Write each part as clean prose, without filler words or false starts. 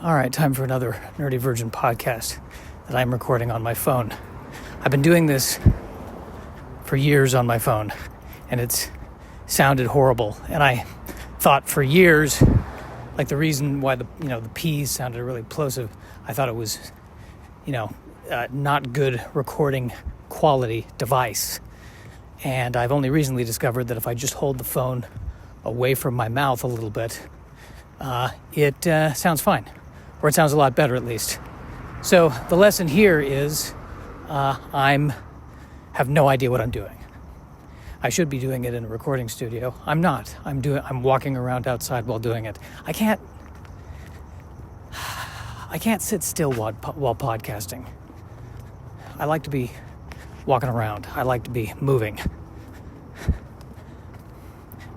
All right, time for another Nerdy Virgin podcast that I'm recording on my phone. I've been doing this for years on my phone, and it's sounded horrible. And I thought for years, like the reason why the P's sounded really plosive, I thought it was, not good recording quality device. And I've only recently discovered that if I just hold the phone away from my mouth a little bit, it sounds fine, or it sounds a lot better at least. So the lesson here is I have no idea what I'm doing. I should be doing it in a recording studio. I'm not. I'm walking around outside while doing it. I can't sit still while podcasting. I like to be walking around. I like to be moving.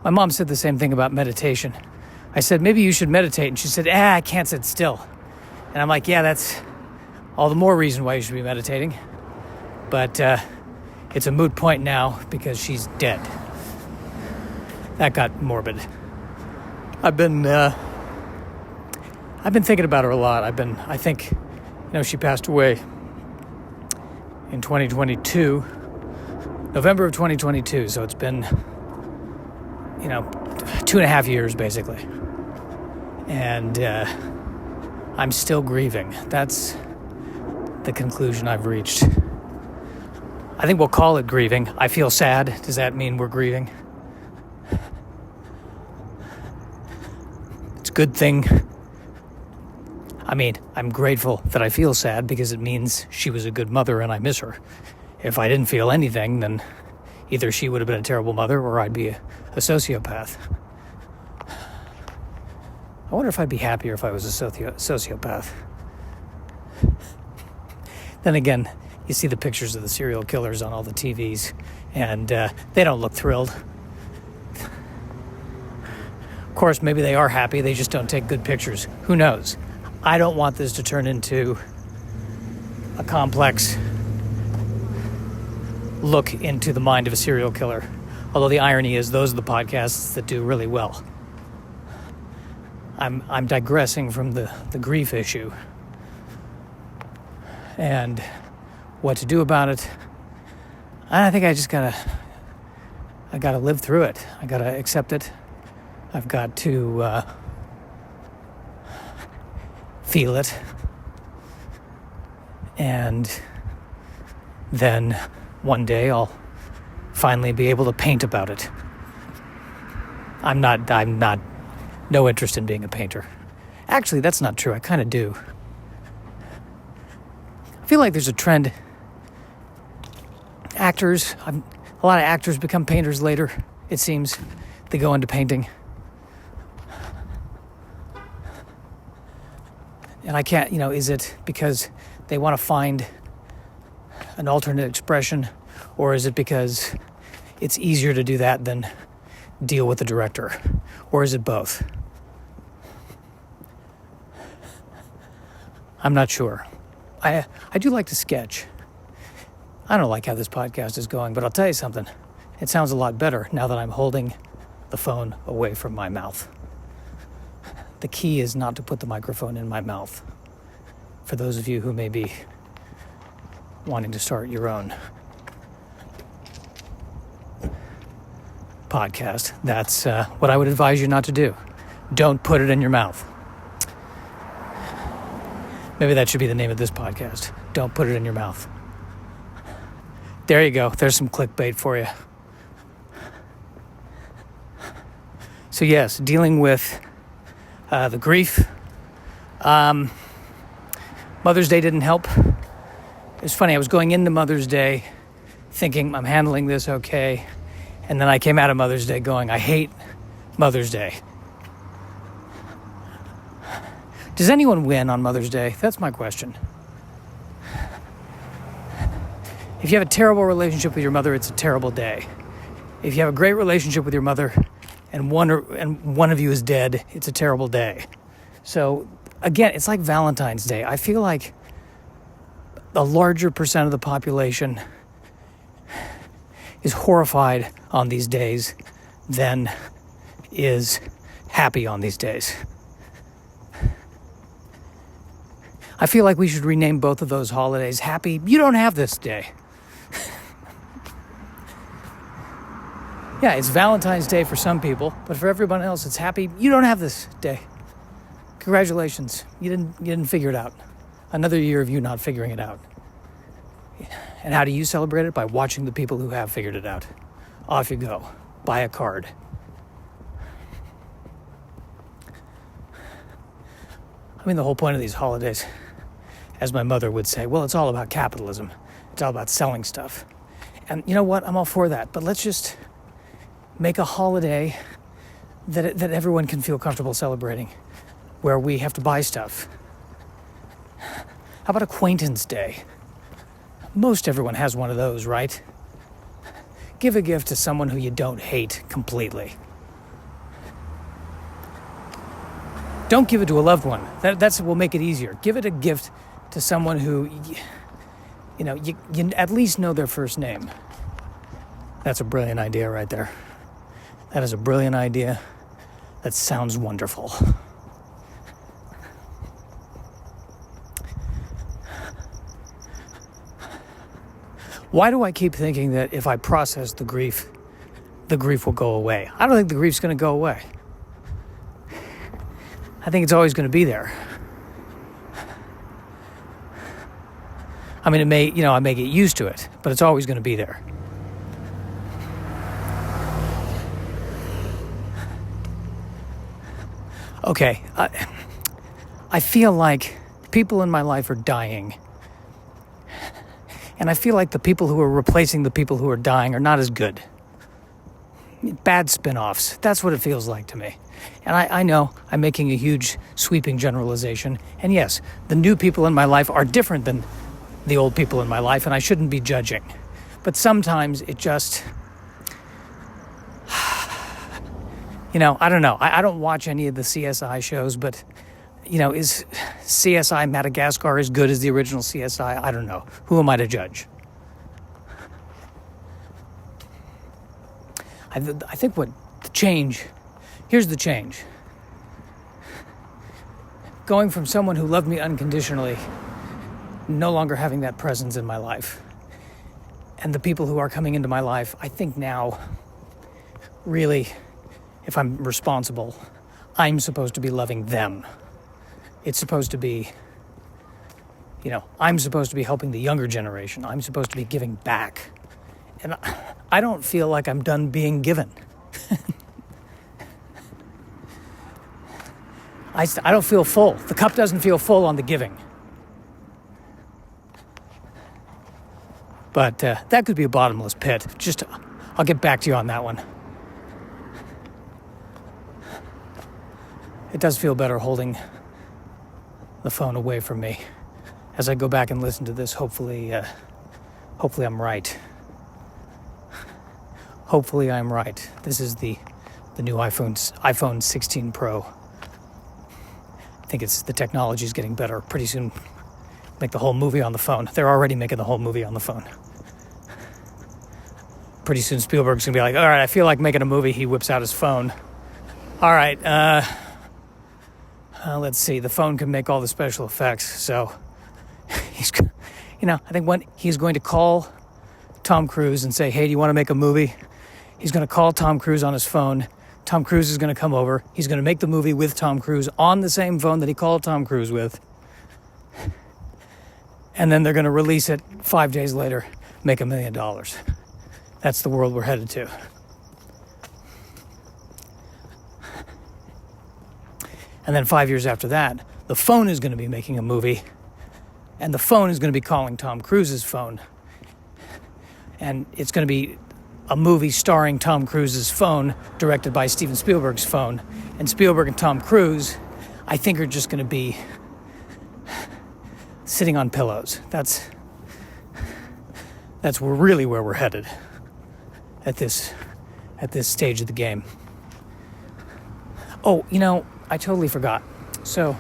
My mom said the same thing about meditation. I said, maybe you should meditate. And she said, I can't sit still. And I'm like, yeah, that's all the more reason why you should be meditating. But it's a moot point now because she's dead. That got morbid. I've been thinking about her a lot. I think she passed away in 2022, November of 2022. So it's been, 2.5 years basically. And I'm still grieving. That's the conclusion I've reached. I think we'll call it grieving. I feel sad. Does that mean we're grieving? It's a good thing. I'm grateful that I feel sad because it means she was a good mother and I miss her. If I didn't feel anything, then either she would have been a terrible mother or I'd be a sociopath. I wonder if I'd be happier if I was a sociopath. Then again, you see the pictures of the serial killers on all the TVs, and they don't look thrilled. Of course, maybe they are happy, they just don't take good pictures. Who knows? I don't want this to turn into a complex look into the mind of a serial killer. Although the irony is those are the podcasts that do really well. I'm digressing from the grief issue and what to do about it. I think I just gotta live through it. I gotta accept it. I've got to feel it, and then one day I'll finally be able to paint about it. I'm not no interest in being a painter. Actually, that's not true. I kind of do. I feel like there's a trend. A lot of actors become painters later, it seems. They go into painting. And I can't, is it because they want to find an alternate expression, or is it because it's easier to do that than deal with the director? Or is it both? I'm not sure. I do like to sketch. I don't like how this podcast is going, but I'll tell you something. It sounds a lot better now that I'm holding the phone away from my mouth. The key is not to put the microphone in my mouth. For those of you who may be wanting to start your own podcast, that's what I would advise you not to do. Don't put it in your mouth. Maybe that should be the name of this podcast. Don't put it in your mouth. There you go. There's some clickbait for you. So yes, dealing with the grief. Mother's Day didn't help. It's funny, I was going into Mother's Day thinking I'm handling this okay. And then I came out of Mother's Day going, I hate Mother's Day. Does anyone win on Mother's Day? That's my question. If you have a terrible relationship with your mother, it's a terrible day. If you have a great relationship with your mother and one of you is dead, it's a terrible day. So again, it's like Valentine's Day. I feel like a larger percent of the population is horrified on these days than is happy on these days. I feel like we should rename both of those holidays Happy You Don't Have This Day. Yeah, it's Valentine's Day for some people, but for everyone else, it's Happy You Don't Have This Day. Congratulations, you didn't figure it out. Another year of you not figuring it out. And how do you celebrate it? By watching the people who have figured it out. Off you go. Buy a card. I mean, the whole point of these holidays, as my mother would say, well, it's all about capitalism. It's all about selling stuff. And you know what? I'm all for that. But let's just make a holiday that everyone can feel comfortable celebrating, where we have to buy stuff. How about Acquaintance Day? Most everyone has one of those, right? Give a gift to someone who you don't hate completely. Don't give it to a loved one. That's what will make it easier. Give it a gift to someone who, you at least know their first name. That's a brilliant idea right there. That is a brilliant idea. That sounds wonderful. Why do I keep thinking that if I process the grief will go away? I don't think the grief's going to go away. I think it's always going to be there. I mean, I may get used to it, but it's always going to be there. Okay, I feel like people in my life are dying. And I feel like the people who are replacing the people who are dying are not as good. Bad spin-offs. That's what it feels like to me. And I know I'm making a huge sweeping generalization. And yes, the new people in my life are different than the old people in my life, and I shouldn't be judging. But sometimes it just... I don't know. I don't watch any of the CSI shows, but... is CSI Madagascar as good as the original CSI? I don't know. Who am I to judge? I think what the change... Here's the change. Going from someone who loved me unconditionally, no longer having that presence in my life, and the people who are coming into my life, I think now, really, if I'm responsible, I'm supposed to be loving them. It's supposed to be, I'm supposed to be helping the younger generation. I'm supposed to be giving back. And I don't feel like I'm done being given. I don't feel full. The cup doesn't feel full on the giving. But that could be a bottomless pit. I'll get back to you on that one. It does feel better holding the phone away from me. As I go back and listen to this, hopefully I'm right. Hopefully I'm right. This is the new iPhone 16 Pro. I think the technology is getting better. Pretty soon, make the whole movie on the phone. They're already making the whole movie on the phone. Pretty soon Spielberg's gonna be like, all right, I feel like making a movie. He whips out his phone. All right, let's see. The phone can make all the special effects. So he's, I think he's going to call Tom Cruise and say, hey, do you want to make a movie? He's going to call Tom Cruise on his phone. Tom Cruise is going to come over. He's going to make the movie with Tom Cruise on the same phone that he called Tom Cruise with. And then they're going to release it 5 days later, make $1 million. That's the world we're headed to. And then 5 years after that, the phone is going to be making a movie, and the phone is going to be calling Tom Cruise's phone. And it's going to be a movie starring Tom Cruise's phone, directed by Steven Spielberg's phone. And Spielberg and Tom Cruise, I think, are just going to be sitting on pillows. That's really where we're headed at this stage of the game. Oh, I totally forgot. So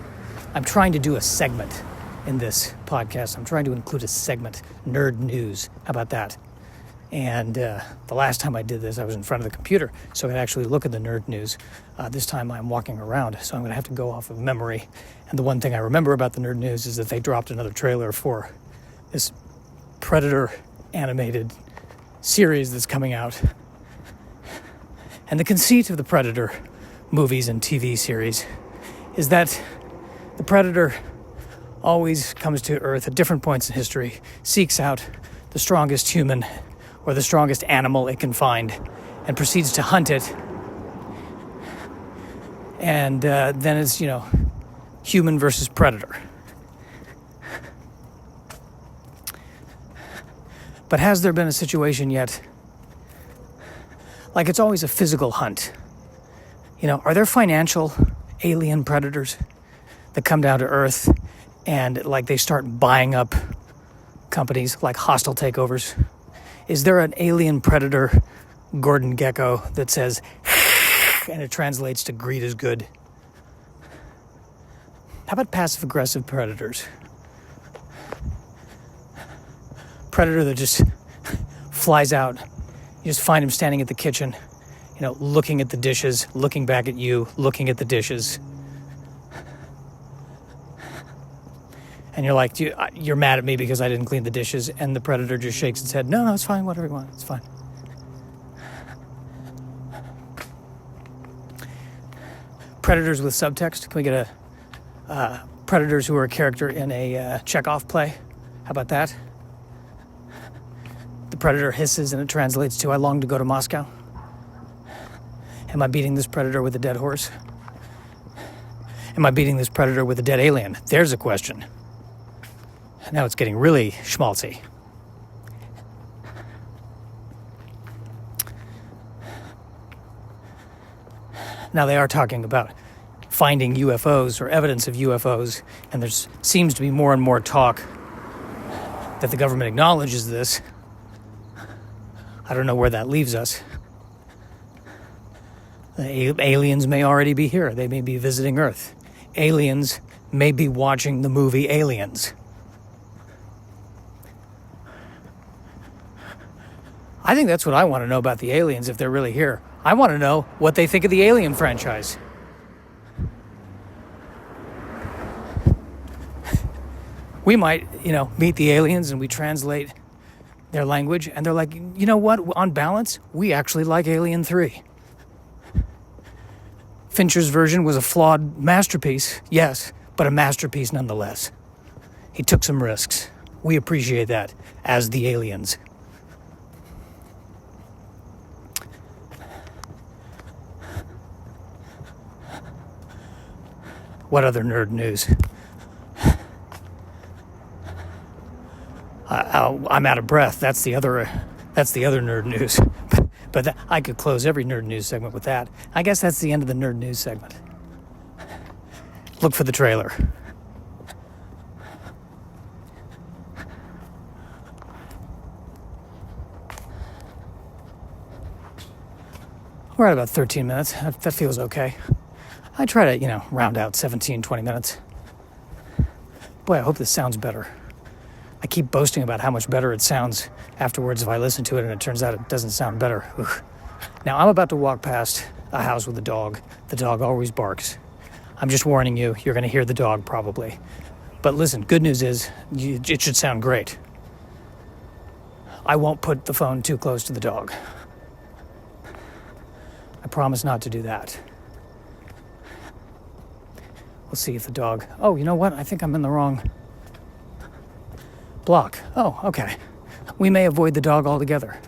I'm trying to do a segment in this podcast. I'm trying to include a segment, Nerd News. How about that? And the last time I did this, I was in front of the computer, so I could actually look at the nerd news. This time I'm walking around, so I'm going to have to go off of memory. And the one thing I remember about the nerd news is that they dropped another trailer for this Predator animated series that's coming out. And the conceit of the Predator movies and TV series is that the Predator always comes to Earth at different points in history, seeks out the strongest human or the strongest animal it can find, and proceeds to hunt it. And then it's, human versus predator. But has there been a situation yet? Like, it's always a physical hunt. Are there financial alien predators that come down to Earth and, like, they start buying up companies, like hostile takeovers? Is there an alien predator, Gordon Gekko, that says, and it translates to greed is good? How about passive-aggressive predators? Predator that just flies out. You just find him standing at the kitchen, looking at the dishes, looking back at you, looking at the dishes. And you're like, you're mad at me because I didn't clean the dishes. And the predator just shakes its head. No, it's fine. Whatever you want. It's fine. Predators with subtext. Can we get predators who are a character in a Chekhov play? How about that? The predator hisses and it translates to, I long to go to Moscow. Am I beating this predator with a dead horse? Am I beating this predator with a dead alien? There's a question. Now it's getting really schmaltzy. Now they are talking about finding UFOs or evidence of UFOs, and there seems to be more and more talk that the government acknowledges this. I don't know where that leaves us. The aliens may already be here. They may be visiting Earth. Aliens may be watching the movie Aliens. I think that's what I want to know about the aliens if they're really here. I want to know what they think of the Alien franchise. We might, meet the aliens and we translate their language and they're like, you know what, on balance, we actually like Alien 3. Fincher's version was a flawed masterpiece, yes, but a masterpiece nonetheless. He took some risks. We appreciate that as the aliens. What other nerd news? I'm out of breath. That's the other nerd news. But I could close every nerd news segment with that. I guess that's the end of the nerd news segment. Look for the trailer. We're at about 13 minutes. That feels okay. I try to, round out 17, 20 minutes. Boy, I hope this sounds better. I keep boasting about how much better it sounds afterwards if I listen to it, and it turns out it doesn't sound better. Ugh. Now, I'm about to walk past a house with a dog. The dog always barks. I'm just warning you, you're going to hear the dog probably. But listen, good news is, it should sound great. I won't put the phone too close to the dog. I promise not to do that. We'll see if the dog... Oh, you know what? I think I'm in the wrong block. Oh, okay. We may avoid the dog altogether.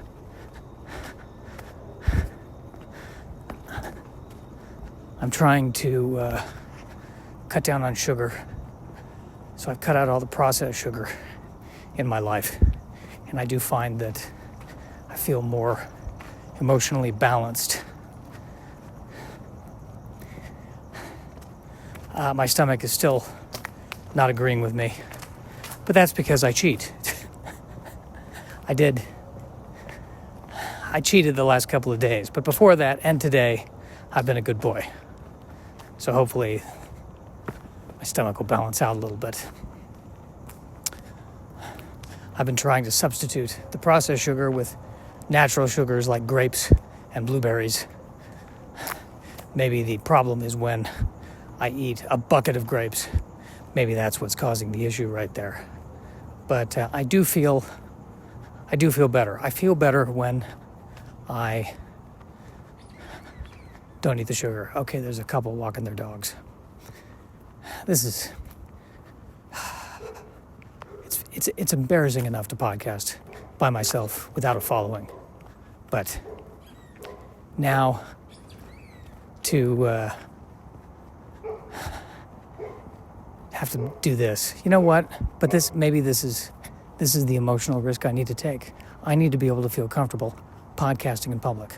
I'm trying to cut down on sugar. So I've cut out all the processed sugar in my life. And I do find that I feel more emotionally balanced. My stomach is still not agreeing with me, but that's because I cheat. I cheated the last couple of days, but before that and today, I've been a good boy. So hopefully my stomach will balance out a little bit. I've been trying to substitute the processed sugar with natural sugars like grapes and blueberries. Maybe the problem is when I eat a bucket of grapes. Maybe that's what's causing the issue right there. But I do feel better. I feel better when I don't eat the sugar. Okay, there's a couple walking their dogs. It's embarrassing enough to podcast by myself without a following. But now to have to do this. You know what? But this is the emotional risk I need to take. I need to be able to feel comfortable podcasting in public.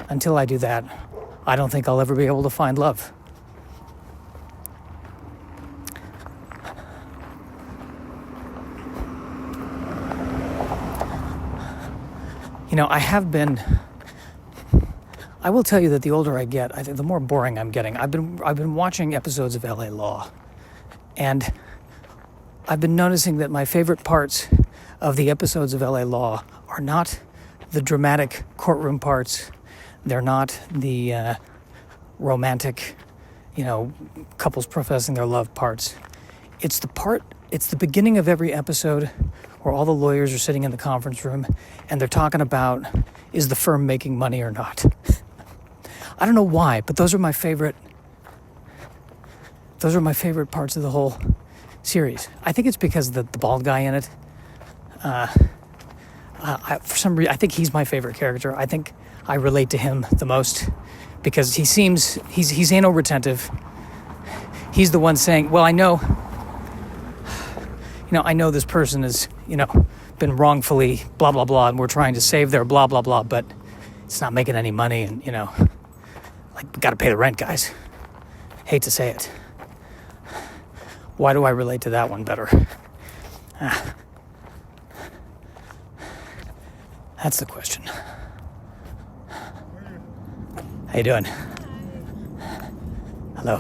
Until I do that, I don't think I'll ever be able to find love. You know, I will tell you that the older I get, I think the more boring I'm getting. I've been watching episodes of LA Law, and I've been noticing that my favorite parts of the episodes of LA Law are not the dramatic courtroom parts. They're not the romantic, couples professing their love parts. It's the beginning of every episode where all the lawyers are sitting in the conference room and they're talking about, is the firm making money or not? I don't know why, but those are my favorite parts of the whole series. I think it's because the bald guy in it, for some reason, I think he's my favorite character. I think I relate to him the most because he's anal retentive. He's the one saying, well, I know this person has, been wrongfully blah, blah, blah, and we're trying to save their blah, blah, blah, but it's not making any money, and, we got to pay the rent, guys. Hate to say it. Why do I relate to that one better? That's the question. How you doing? Hello.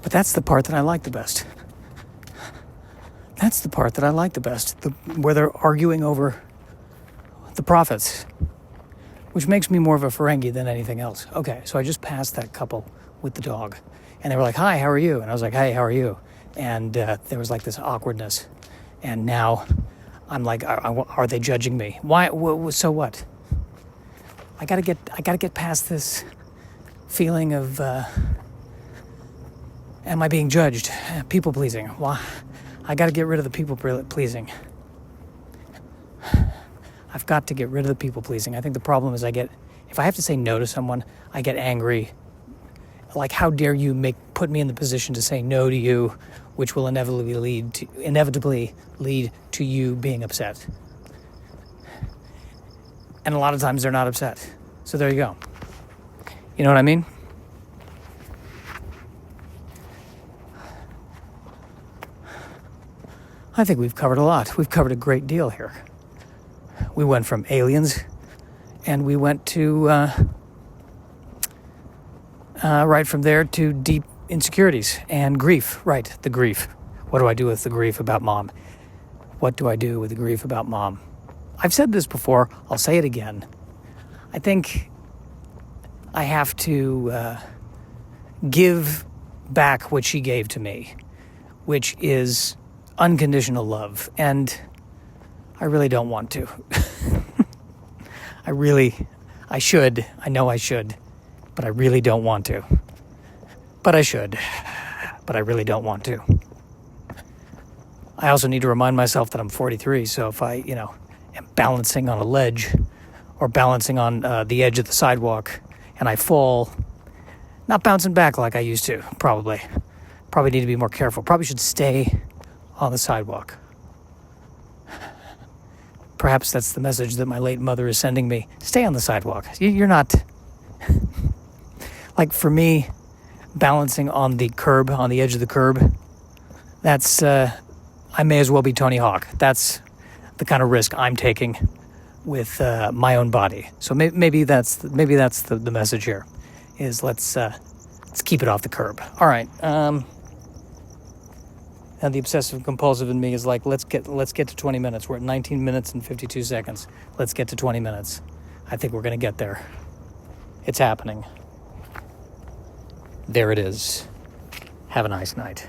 But that's the part that I like the best. Where they're arguing over the profits, which makes me more of a Ferengi than anything else. Okay, so I just passed that couple with the dog, and they were like, "Hi, how are you?" And I was like, "Hey, how are you?" And there was like this awkwardness, and now I'm like, "Are they judging me? Why? So what?" I gotta get past this feeling of, am I being judged? People pleasing. Why? I gotta get rid of the people pleasing. I've got to get rid of the people pleasing. I think the problem is if I have to say no to someone, I get angry. Like, how dare you put me in the position to say no to you, which will inevitably lead to you being upset. And a lot of times they're not upset. So there you go. You know what I mean? I think we've covered a lot. We've covered a great deal here. We went from aliens, and we went to, right from there to deep insecurities and grief. Right, the grief. What do I do with the grief about mom? What do I do with the grief about mom? I've said this before. I'll say it again. I think I have to give back what she gave to me, which is unconditional love, and I really don't want to. I should. I know I should, but I really don't want to. But I should, but I really don't want to. I also need to remind myself that I'm 43, so if I, am balancing on a ledge or balancing on the edge of the sidewalk and I fall, not bouncing back like I used to, probably need to be more careful. Probably should stay on the sidewalk. Perhaps that's the message that my late mother is sending me. Stay on the sidewalk. You're not... Like, for me, balancing on the curb, on the edge of the curb, that's... I may as well be Tony Hawk. That's the kind of risk I'm taking with my own body. So maybe that's the message here, is let's keep it off the curb. All right. And the obsessive compulsive in me is like, let's get to 20 minutes. We're at 19 minutes and 52 seconds. Let's get to 20 minutes. I think we're going to get there. It's happening. There it is. Have a nice night.